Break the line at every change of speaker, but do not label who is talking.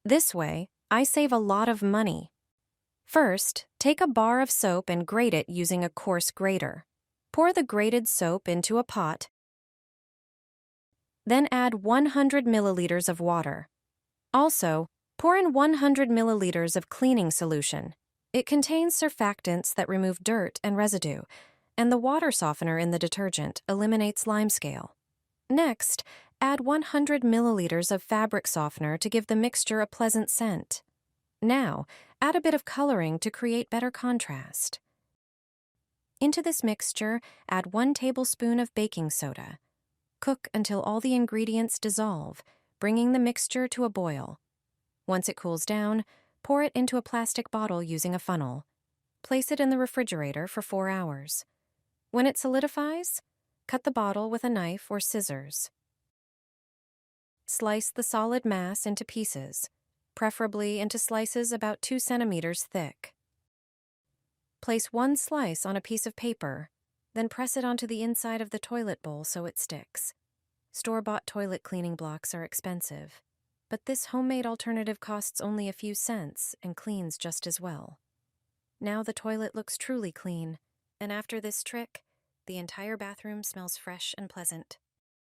This way, I save a lot of money. First, take a bar of soap and grate it using a coarse grater. Pour the grated soap into a pot. Then add 100 milliliters of water. Also, pour in 100 milliliters of cleaning solution. It contains surfactants that remove dirt and residue, and the water softener in the detergent eliminates limescale. Next, add 100 milliliters of fabric softener to give the mixture a pleasant scent. Now, add a bit of coloring to create better contrast. Into this mixture, add 1 tablespoon of baking soda. Cook until all the ingredients dissolve, bringing the mixture to a boil. Once it cools down, pour it into a plastic bottle using a funnel. Place it in the refrigerator for 4 hours. When it solidifies, cut the bottle with a knife or scissors. Slice the solid mass into pieces, preferably into slices about 2 centimeters thick. Place 1 slice on a piece of paper, then press it onto the inside of the toilet bowl so it sticks. Store-bought toilet cleaning blocks are expensive, but this homemade alternative costs only a few cents and cleans just as well. Now the toilet looks truly clean, and after this trick, the entire bathroom smells fresh and pleasant.